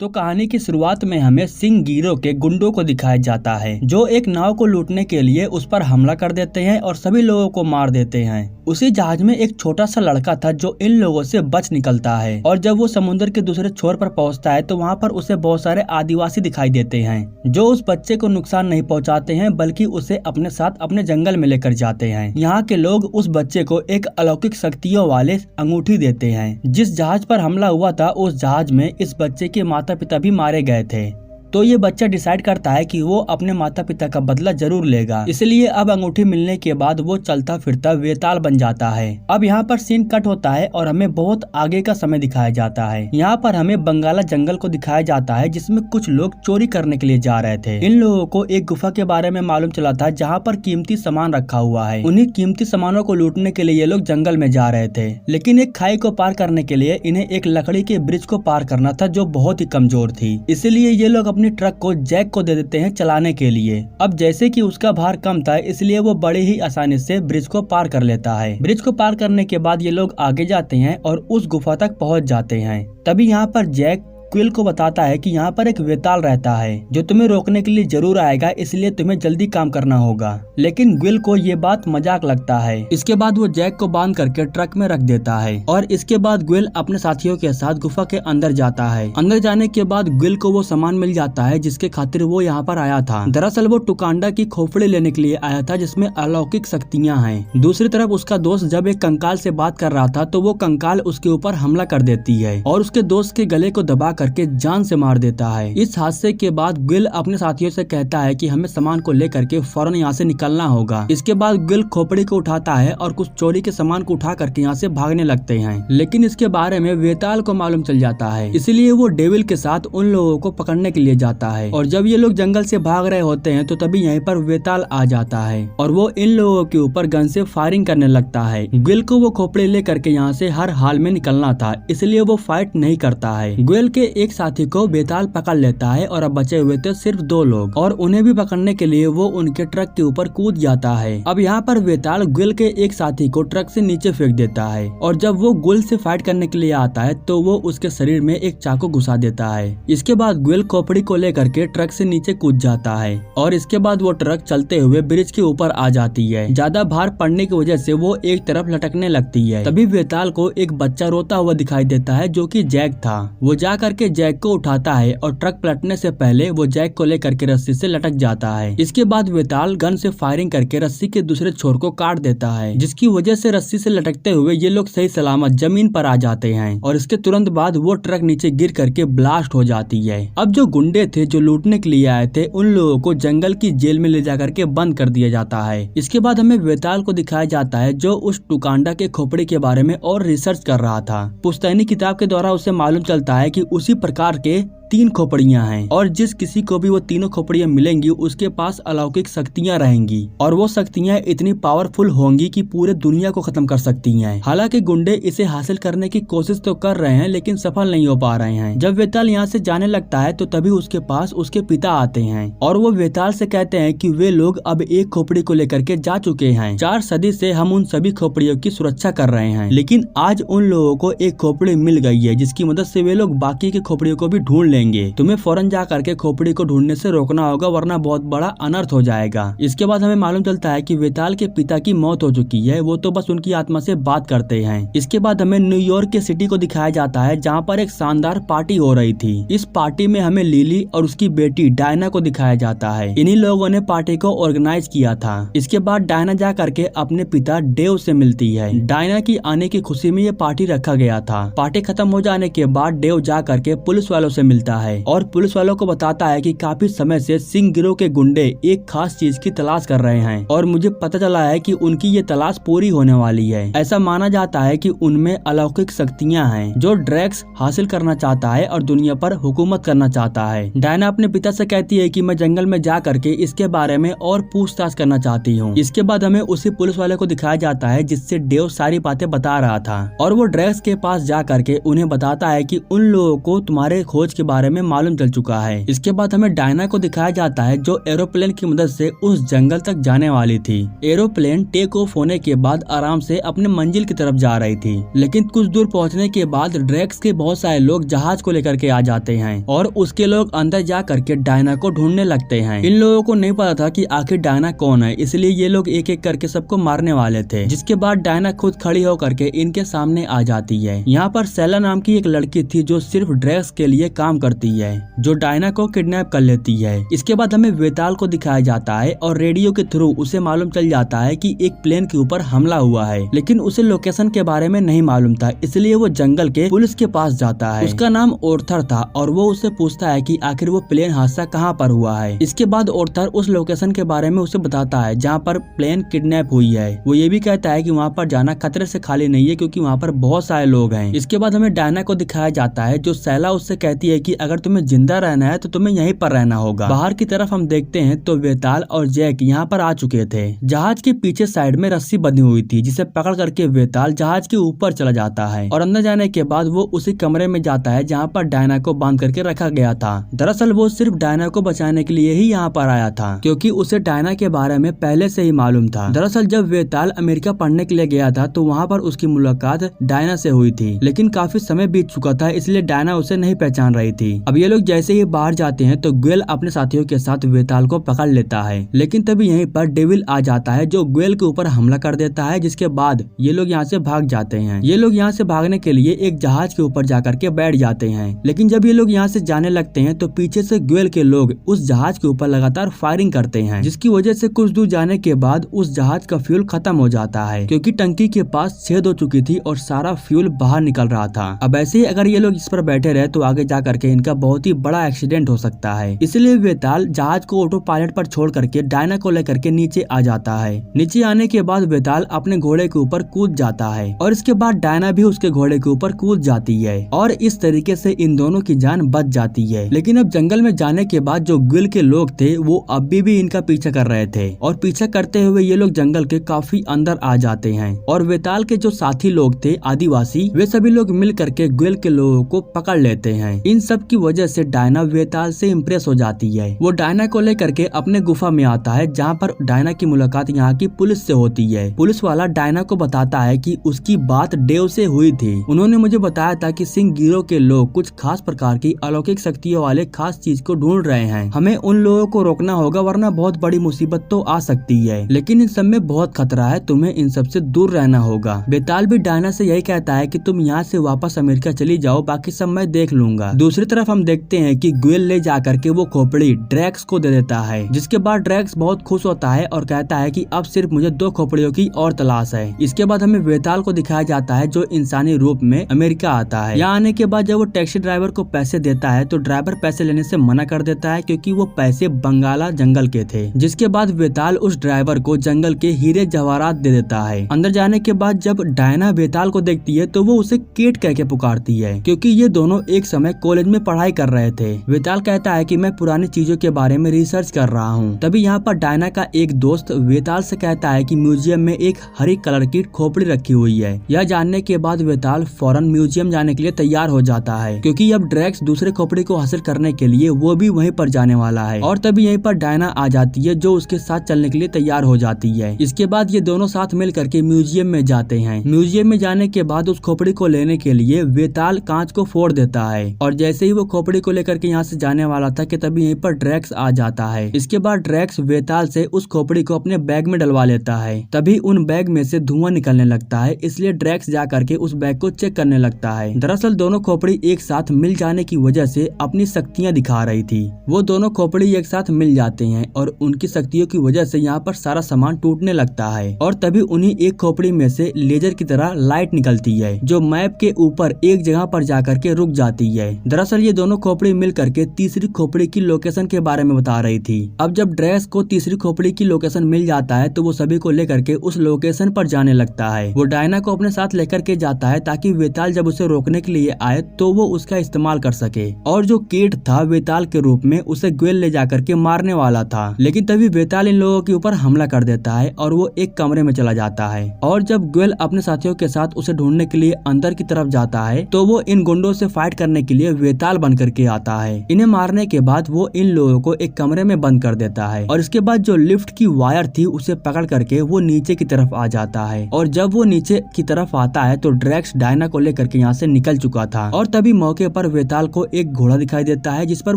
तो कहानी की शुरुआत में हमें सिंह गिरोह के गुंडों को दिखाया जाता है जो एक नाव को लूटने के लिए उस पर हमला कर देते हैं और सभी लोगों को मार देते हैं। उसी जहाज में एक छोटा सा लड़का था जो इन लोगों से बच निकलता है और जब वो समुद्र के दूसरे छोर पर पहुंचता है तो वहाँ पर उसे बहुत सारे आदिवासी दिखाई देते हैं जो उस बच्चे को नुकसान नहीं पहुँचाते हैं बल्कि उसे अपने साथ अपने जंगल में लेकर जाते हैं। यहाँ के लोग उस बच्चे को एक अलौकिक शक्तियों वाले अंगूठी देते हैं। जिस जहाज पर हमला हुआ था उस जहाज में इस बच्चे के माता पिता भी मारे गए थे। तो ये बच्चा डिसाइड करता है कि वो अपने माता पिता का बदला जरूर लेगा, इसलिए अब अंगूठी मिलने के बाद वो चलता फिरता वेताल बन जाता है। अब यहाँ पर सीन कट होता है और हमें बहुत आगे का समय दिखाया जाता है। यहाँ पर हमें बंगाला जंगल को दिखाया जाता है जिसमें कुछ लोग चोरी करने के लिए जा रहे थे। इन लोगों को एक गुफा के बारे में मालूम चला था जहाँ पर कीमती सामान रखा हुआ है। उन्हीं कीमती सामानों को लूटने के लिए ये लोग जंगल में जा रहे थे, लेकिन एक खाई को पार करने के लिए इन्हें एक लकड़ी के ब्रिज को पार करना था जो बहुत ही कमजोर थी। इसीलिए ये लोग अपनी ट्रक को जैक को दे देते हैं चलाने के लिए। अब जैसे कि उसका भार कम था इसलिए वो बड़े ही आसानी से ब्रिज को पार कर लेता है। ब्रिज को पार करने के बाद ये लोग आगे जाते हैं और उस गुफा तक पहुंच जाते हैं। तभी यहाँ पर जैक क्विल को बताता है कि यहाँ पर एक वेताल रहता है जो तुम्हें रोकने के लिए जरूर आएगा, इसलिए तुम्हें जल्दी काम करना होगा। लेकिन ग्विल को ये बात मजाक लगता है। इसके बाद वो जैक को बांध करके ट्रक में रख देता है और इसके बाद ग्विल अपने साथियों के साथ गुफा के अंदर जाता है। अंदर जाने के बाद ग्विल को वो सामान मिल जाता है जिसके खातिर वो यहाँ पर आया था। दरअसल वो टुकांडा की खोपड़ी लेने के लिए आया था जिसमें अलौकिक शक्तियाँ हैं। दूसरी तरफ उसका दोस्त जब एक कंकाल से बात कर रहा था तो वो कंकाल उसके ऊपर हमला कर देती है और उसके दोस्त के गले को दबा करके जान से मार देता है। इस हादसे के बाद गिल अपने साथियों से कहता है कि हमें सामान को लेकर के फौरन यहाँ से निकलना होगा। इसके बाद गिल खोपड़ी को उठाता है और कुछ चोरी के सामान को उठा करके यहाँ से भागने लगते हैं, लेकिन इसके बारे में वेताल को मालूम चल जाता है। इसलिए वो डेविल के साथ उन लोगों को पकड़ने के लिए जाता है और जब ये लोग जंगल से भाग रहे होते हैं तो तभी यहीं पर वेताल आ जाता है और वो इन लोगों के ऊपर गन से फायरिंग करने लगता है। गिल को वो खोपड़ी लेकर के यहाँ से हर हाल में निकलना था, इसलिए वो फाइट नहीं करता है। गिल के एक साथी को वेताल पकड़ लेता है और अब बचे हुए थे सिर्फ 2 लोग और उन्हें भी पकड़ने के लिए वो उनके ट्रक के ऊपर कूद जाता है। अब यहाँ पर वेताल गुल के एक साथी को ट्रक से नीचे फेंक देता है और जब वो गुल से फाइट करने के लिए आता है तो वो उसके शरीर में एक चाकू घुसा देता है। इसके बाद गुल खोपड़ी को लेकर के ट्रक से नीचे कूद जाता है और इसके बाद वो ट्रक चलते हुए ब्रिज के ऊपर आ जाती है। ज्यादा भार पड़ने की वजह से वो एक तरफ लटकने लगती है। तभी वेताल को एक बच्चा रोता हुआ दिखाई देता है जो कि जैक था। वो जा करके जैक को उठाता है और ट्रक पलटने से पहले वो जैक को लेकर के रस्सी से लटक जाता है। इसके बाद वेताल गन से फायरिंग करके रस्सी के दूसरे छोर को काट देता है, जिसकी वजह से रस्सी से लटकते हुए ये लोग सही सलामत जमीन पर आ जाते हैं और इसके तुरंत बाद वो ट्रक नीचे गिर करके ब्लास्ट हो जाती है। अब जो गुंडे थे जो लूटने के लिए आए थे उन लोगों को जंगल की जेल में ले जाकर के बंद कर दिया जाता है। इसके बाद हमें वेताल को दिखाया जाता है जो उस टुकांडा के खोपड़ी के बारे में और रिसर्च कर रहा था। पुश्तैनी किताब के द्वारा उसे मालूम चलता है कि उसी प्रकार के 3 खोपड़ियां हैं और जिस किसी को भी वो तीनों खोपड़ियां मिलेंगी उसके पास अलौकिक शक्तियां रहेंगी और वो शक्तियां इतनी पावरफुल होंगी कि पूरे दुनिया को खत्म कर सकती हैं। हालांकि गुंडे इसे हासिल करने की कोशिश तो कर रहे हैं लेकिन सफल नहीं हो पा रहे हैं। जब वेताल यहाँ से जाने लगता है तो तभी उसके पास उसके पिता आते हैं और वो वेताल से कहते हैं कि वे लोग अब एक खोपड़ी को लेकर के जा चुके हैं। 4 सदी से हम उन सभी खोपड़ियों की सुरक्षा कर रहे हैं, लेकिन आज उन लोगों को एक खोपड़ी मिल गई है जिसकी मदद से वे लोग बाकी के खोपड़ियों को भी ढूंढ तुम्हें फौरन जा करके खोपड़ी को ढूंढने से रोकना होगा वरना बहुत बड़ा अनर्थ हो जाएगा। इसके बाद हमें मालूम चलता है कि वेताल के पिता की मौत हो चुकी है, वो तो बस उनकी आत्मा से बात करते हैं। इसके बाद हमें न्यूयॉर्क के सिटी को दिखाया जाता है जहाँ पर एक शानदार पार्टी हो रही थी। इस पार्टी में हमें लिली और उसकी बेटी डायना को दिखाया जाता है। इन्हीं लोगों ने पार्टी को ऑर्गेनाइज किया था। इसके बाद डायना जा करके अपने पिता डेव से मिलती है। डायना की आने की खुशी में ये पार्टी रखा गया था। पार्टी खत्म हो जाने के बाद डेव जा करके पुलिस वालों से मिलता है और पुलिस वालों को बताता है कि काफी समय से सिंह गिरोह के गुंडे एक खास चीज की तलाश कर रहे हैं और मुझे पता चला है कि उनकी ये तलाश पूरी होने वाली है। ऐसा माना जाता है कि उनमें अलौकिक शक्तियां हैं जो ड्रैक्स हासिल करना चाहता है और दुनिया पर हुकूमत करना चाहता है। डायना अपने पिता से कहती है कि मैं जंगल में जा करके इसके बारे में और पूछताछ करना चाहती हूँ। इसके बाद हमें उसी पुलिस वाले को दिखाया जाता है जिससे डेव सारी बातें बता रहा था और वो ड्रैक्स के पास जा करके उन्हें बताता है कि उन लोगों को तुम्हारे खोज के बारे में मालूम चल चुका है। इसके बाद हमें डायना को दिखाया जाता है जो एरोप्लेन की मदद से उस जंगल तक जाने वाली थी। एरोप्लेन टेक ऑफ होने के बाद आराम से अपने मंजिल की तरफ जा रही थी, लेकिन कुछ दूर पहुंचने के बाद ड्रैक्स के बहुत सारे लोग जहाज को लेकर के आ जाते हैं और उसके लोग अंदर जा करके डायना को ढूंढने लगते हैं। इन लोगों को नहीं पता था कि आखिर डायना कौन है, इसलिए ये लोग एक एक करके सबको मारने वाले थे। जिसके बाद डायना खुद खड़ी होकर के इनके सामने आ जाती है। यहाँ पर सेला नाम की एक लड़की थी जो सिर्फ ड्रैक्स के लिए काम करती है, जो डायना को किडनैप कर लेती है। इसके बाद हमें वेताल को दिखाया जाता है और रेडियो के थ्रू उसे मालूम चल जाता है कि एक प्लेन के ऊपर हमला हुआ है, लेकिन उसे लोकेशन के बारे में नहीं मालूम था, इसलिए वो जंगल के पुलिस के पास जाता है। उसका नाम ओर्थर था और वो उससे पूछता है कि आखिर वो प्लेन हादसा कहाँ पर हुआ है। इसके बाद ओर्थर उस लोकेशन के बारे में उसे बताता है जहाँ पर प्लेन किडनैप हुई है। वो ये भी कहता है कि वहाँ पर जाना खतरे से खाली नहीं है क्योंकि वहाँ पर बहुत सारे लोग हैं। इसके बाद हमें डायना को दिखाया जाता है जो सेला उससे कहती है कि अगर तुम्हें जिंदा रहना है तो तुम्हें यहीं पर रहना होगा। बाहर की तरफ हम देखते हैं तो वेताल और जैक यहाँ पर आ चुके थे। जहाज के पीछे साइड में रस्सी बंधी हुई थी जिसे पकड़ करके वेताल जहाज के ऊपर चला जाता है और अंदर जाने के बाद वो उसी कमरे में जाता है जहाँ पर डायना को बांध करके रखा गया था। दरअसल वो सिर्फ डायना को बचाने के लिए ही यहाँ पर आया था क्योंकि उसे डायना के बारे में पहले से ही मालूम था। दरअसल जब वेताल अमेरिका पढ़ने के लिए गया था तो वहाँ पर उसकी मुलाकात डायना से हुई थी, लेकिन काफी समय बीत चुका था इसलिए डायना उसे नहीं पहचान रही थी। अब ये लोग जैसे ही बाहर जाते हैं तो ग्वेल अपने साथियों के साथ वेताल को पकड़ लेता है, लेकिन तभी यहीं पर डेविल आ जाता है जो ग्वेल के ऊपर हमला कर देता है। जिसके बाद ये लोग यहाँ से भाग जाते हैं। ये लोग यहाँ से भागने के लिए एक जहाज के ऊपर जाकर के बैठ जाते हैं, लेकिन जब ये लोग यहाँ से जाने लगते हैं तो पीछे से ग्वेल के लोग उस जहाज के ऊपर लगातार फायरिंग करते हैं, जिसकी वजह से कुछ दूर जाने के बाद उस जहाज का फ्यूल खत्म हो जाता है क्योंकि टंकी के पास छेद हो चुकी थी और सारा फ्यूल बाहर निकल रहा था। अब ऐसे ही अगर ये लोग इस पर बैठे रहे तो आगे जा करके इनका बहुत ही बड़ा एक्सीडेंट हो सकता है, इसलिए वेताल जहाज को ऑटो पायलट पर छोड़ करके डायना को लेकर के नीचे आ जाता है। नीचे आने के बाद वेताल अपने घोड़े के ऊपर कूद जाता है और इसके बाद डायना भी उसके घोड़े के ऊपर कूद जाती है और इस तरीके से इन दोनों की जान बच जाती है। लेकिन अब जंगल में जाने के बाद जो ग्विल के लोग थे वो अभी भी इनका पीछा कर रहे थे और पीछा करते हुए ये लोग जंगल के काफी अंदर आ जाते हैं और वेताल के जो साथी लोग थे आदिवासी, वे सभी लोग मिल करके ग्विल के लोगों को पकड़ लेते हैं। इन सब की वजह से डायना वेताल से इम्प्रेस हो जाती है। वो डायना को लेकर के अपने गुफा में आता है जहाँ पर डायना की मुलाकात यहाँ की पुलिस से होती है। पुलिस वाला डायना को बताता है कि उसकी बात डेव से हुई थी। उन्होंने मुझे बताया था कि सिंह गिरोह के लोग कुछ खास प्रकार की अलौकिक शक्तियों वाले खास चीज को ढूंढ रहे हैं। हमें उन लोगों को रोकना होगा वरना बहुत बड़ी मुसीबत तो आ सकती है, लेकिन इन सब में बहुत खतरा है, तुम्हें इन सब से दूर रहना होगा। बेताल भी डायना से यही कहता है कि तुम यहाँ से वापस अमेरिका चली जाओ, बाकी सब मैं देख लूंगा। दूसरी तरफ हम देखते हैं कि ग्वेल ले जाकर के वो खोपड़ी ड्रैक्स को दे देता है, जिसके बाद ड्रैक्स बहुत खुश होता है और कहता है कि अब सिर्फ मुझे 2 खोपड़ियों की और तलाश है। इसके बाद हमें वेताल को दिखाया जाता है जो इंसानी रूप में अमेरिका आता है। यहाँ आने के बाद जब वो टैक्सी ड्राइवर को पैसे देता है तो ड्राइवर पैसे लेने से मना कर देता है क्योंकि वो पैसे बंगाला जंगल के थे। जिसके बाद वेताल उस ड्राइवर को जंगल के हीरे जवाहरात दे देता है। अंदर जाने के बाद जब डायना वेताल को देखती है तो वो उसे केट कह के पुकारती है क्योंकि ये दोनों एक समय कॉलेज में पढ़ाई कर रहे थे। वेताल कहता है कि मैं पुरानी चीजों के बारे में रिसर्च कर रहा हूँ। तभी यहाँ पर डायना का एक दोस्त वेताल से कहता है कि म्यूजियम में एक हरी कलर की खोपड़ी रखी हुई है। यह जानने के बाद वेताल फौरन म्यूजियम जाने के लिए तैयार हो जाता है क्योंकि अब ड्रैक्स दूसरे खोपड़ी को हासिल करने के लिए वो भी वहीं पर जाने वाला है। और तभी यहीं पर डायना आ जाती है जो उसके साथ चलने के लिए तैयार हो जाती है। इसके बाद ये दोनों साथ मिल करके म्यूजियम में जाते हैं। म्यूजियम में जाने के बाद उस खोपड़ी को लेने के लिए वेताल कांच को फोड़ देता है और जैसे ही वो खोपड़ी को लेकर के यहाँ से जाने वाला था कि तभी यहीं पर ड्रैक्स आ जाता है। इसके बाद ड्रैक्स वेताल से उस खोपड़ी को अपने बैग में डलवा लेता है। तभी उन बैग में से धुआं निकलने लगता है, इसलिए ड्रैक्स जा करके उस बैग को चेक करने लगता है। दरअसल दोनों खोपड़ी एक साथ मिल जाने की वजह से अपनी शक्तियाँ दिखा रही थी। वो दोनों खोपड़ी एक साथ मिल जाते हैं और उनकी शक्तियों की वजह से यहाँ पर सारा सामान टूटने लगता है और तभी उन्हीं एक खोपड़ी में से लेजर की तरह लाइट निकलती है जो मैप के ऊपर एक जगह पर जाकर के रुक जाती है। दरअसल ये दोनों खोपड़ी मिल करके तीसरी खोपड़ी की लोकेशन के बारे में बता रही थी। अब जब ड्रैक्स को तीसरी खोपड़ी की लोकेशन मिल जाता है तो वो सभी को लेकर के उस लोकेशन पर जाने लगता है। वो डायना को अपने साथ लेकर के जाता है ताकि वेताल जब उसे रोकने के लिए आए तो वो उसका इस्तेमाल कर सके। और जो केट था वेताल के रूप में उसे ग्वेल ले जाकर के मारने वाला था, लेकिन तभी वेताल इन लोगों के ऊपर हमला कर देता है और वो एक कमरे में चला जाता है। और जब ग्वेल अपने साथियों के साथ उसे ढूंढने के लिए अंदर की तरफ जाता है तो वो इन गुंडों से फाइट करने के लिए वेताल वेताल बन करके आता है। इन्हें मारने के बाद वो इन लोगों को एक कमरे में बंद कर देता है और इसके बाद जो लिफ्ट की वायर थी उसे पकड़ करके वो नीचे की तरफ आ जाता है। और जब वो नीचे की तरफ आता है तो ड्रैक्स डायना को लेकर के यहाँ से निकल चुका था और तभी मौके पर वेताल को एक घोड़ा दिखाई देता है जिस पर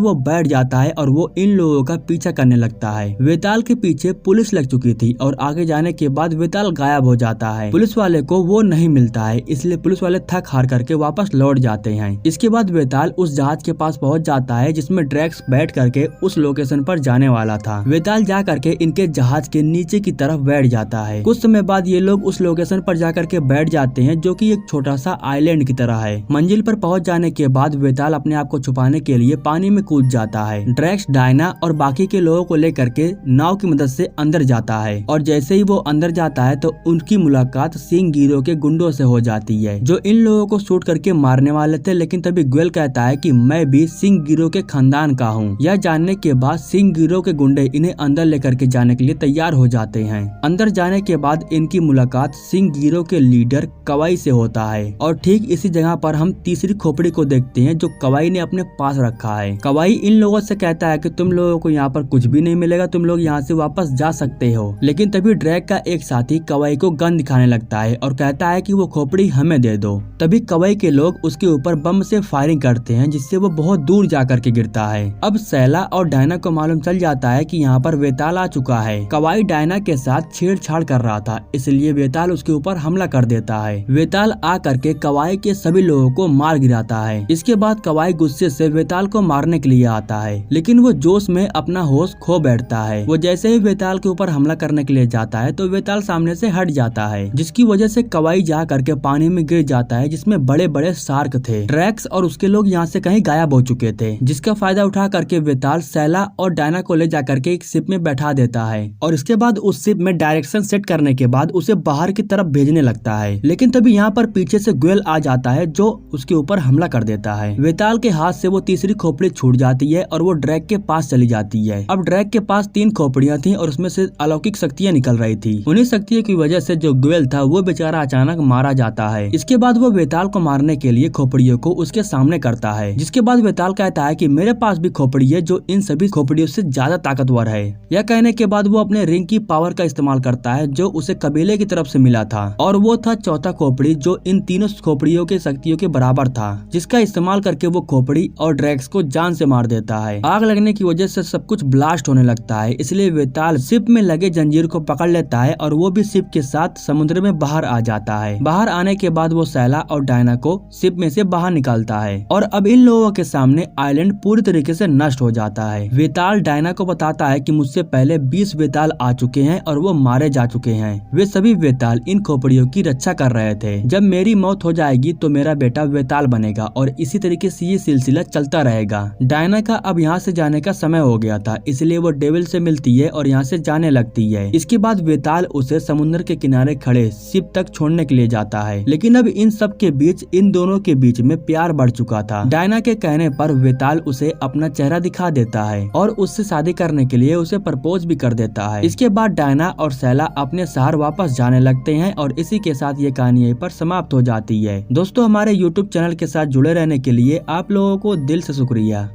वो बैठ जाता है और वो इन लोगों का पीछा करने लगता है। वेताल के पीछे पुलिस लग चुकी थी और आगे जाने के बाद वेताल गायब हो जाता है। पुलिस वाले को वो नहीं मिलता है, इसलिए पुलिस वाले थक हार करके वापस लौट जाते हैं। इसके बाद वेताल उस जहाज के पास पहुंच जाता है जिसमें ड्रैक्स बैठ करके उस लोकेशन पर जाने वाला था। वेताल जा करके इनके जहाज के नीचे की तरफ बैठ जाता है। कुछ समय बाद ये लोग उस लोकेशन पर जा करके बैठ जाते हैं जो कि एक छोटा सा आइलैंड की तरह है। मंजिल पर पहुंच जाने के बाद वेताल अपने आप को छुपाने के लिए पानी में कूद जाता है। ड्रैक्स डायना और बाकी के लोगों को लेकर के नाव की मदद से अंदर जाता है और जैसे ही वो अंदर जाता है तो उनकी मुलाकात सिंह गिरो के गुंडों से हो जाती है जो इन लोगों को शूट करके मारने वाले थे। लेकिन तभी ग्वेल कहता है कि मैं भी सिंह गिरो के खानदान का हूँ। यह जानने के बाद सिंह गिरो के गुंडे इन्हें अंदर लेकर के जाने के लिए तैयार हो जाते हैं। अंदर जाने के बाद इनकी मुलाकात सिंह गिरो के लीडर कवाई से होता है और ठीक इसी जगह पर हम तीसरी खोपड़ी को देखते हैं जो कवाई ने अपने पास रखा है। कवाई इन लोगों से कहता है कि तुम लोगों को यहाँ पर कुछ भी नहीं मिलेगा, तुम लोग यहाँ से वापस जा सकते हो। लेकिन तभी ड्रैक का एक साथी कवाई को गन दिखाने लगता है और कहता है कि वो खोपड़ी हमें दे दो। तभी कवाई के लोग उसके ऊपर बम से फायरिंग करते हैं जिससे वो बहुत दूर जा करके गिरता है। अब सैला और डायना को मालूम चल जाता है कि यहाँ पर वेताल आ चुका है। कवाई डायना के साथ छेड़छाड़ कर रहा था, इसलिए वेताल उसके ऊपर हमला कर देता है। वेताल आ करके कवाई के सभी लोगों को मार गिराता है। इसके बाद कवाई गुस्से से वेताल को मारने के लिए आता है, लेकिन वो जोश में अपना होश खो बैठता है। वो जैसे ही वेताल के ऊपर हमला करने के लिए जाता है तो वेताल सामने से हट जाता है, जिसकी वजह से कवाई जा करके पानी में गिर जाता है जिसमें बड़े बड़े शार्क थे। ड्रैक्स और उसके लोग यहाँ से कहीं गायब हो चुके थे, जिसका फायदा उठा करके वेताल सैला और डायना को ले जा करके एक शिप में बैठा देता है और इसके बाद उस शिप में डायरेक्शन सेट करने के बाद उसे बाहर की तरफ भेजने लगता है। लेकिन तभी यहाँ पर पीछे से ग्वेल आ जाता है जो उसके ऊपर हमला कर देता है। वेताल के हाथ से वो तीसरी खोपड़ी छूट जाती है और वो ड्रैक के पास चली जाती है। अब ड्रैक के पास 3 खोपड़ियां थी और उसमें से अलौकिक शक्तियां निकल रही थी। उन्हीं शक्तियों की वजह से जो ग्वेल था वो बेचारा अचानक मारा जाता है। इसके बाद वो वेताल को मारने के लिए खोपड़ियों को उसके सामने करता है, जिसके बाद वेताल कहता है कि मेरे पास भी खोपड़ी है जो इन सभी खोपड़ियों से ज्यादा ताकतवर है। यह कहने के बाद वो अपने रिंग की पावर का इस्तेमाल करता है जो उसे कबीले की तरफ से मिला था और वो था चौथा खोपड़ी जो इन तीनों खोपड़ियों के शक्तियों के बराबर था, जिसका इस्तेमाल करके वो खोपड़ी और ड्रैक्स को जान से मार देता है। आग लगने की वजह से सब कुछ ब्लास्ट होने लगता है, इसलिए वेताल शिप में लगे जंजीर को पकड़ लेता है और वो भी शिप के साथ समुद्र में बाहर आ जाता है। बाहर आने के बाद वो सैला और डायना को शिप में से बाहर निकालता है और अब इन लोगों के सामने आइलैंड पूरी तरीके से नष्ट हो जाता है। वेताल डायना को बताता है कि मुझसे पहले 20 वेताल आ चुके हैं और वो मारे जा चुके हैं। वे सभी वेताल इन खोपड़ियों की रक्षा कर रहे थे। जब मेरी मौत हो जाएगी तो मेरा बेटा वेताल बनेगा और इसी तरीके से ये सिलसिला चलता रहेगा। डायना का अब यहाँ से जाने का समय हो गया था, इसलिए वो डेविल से मिलती है और यहाँ से जाने लगती है। इसके बाद वेताल उसे समुद्र के किनारे खड़े शिप तक छोड़ने के लिए जाता है, लेकिन अब इन सब के बीच इन दोनों के बीच में प्यार बढ़ चुका था। डायना के कहने पर वेताल उसे अपना चेहरा दिखा देता है और उससे शादी करने के लिए उसे प्रपोज भी कर देता है। इसके बाद डायना और सैला अपने शहर वापस जाने लगते हैं और इसी के साथ ये कहानी यहीं पर समाप्त हो जाती है। दोस्तों, हमारे YouTube चैनल के साथ जुड़े रहने के लिए आप लोगों को दिल से शुक्रिया।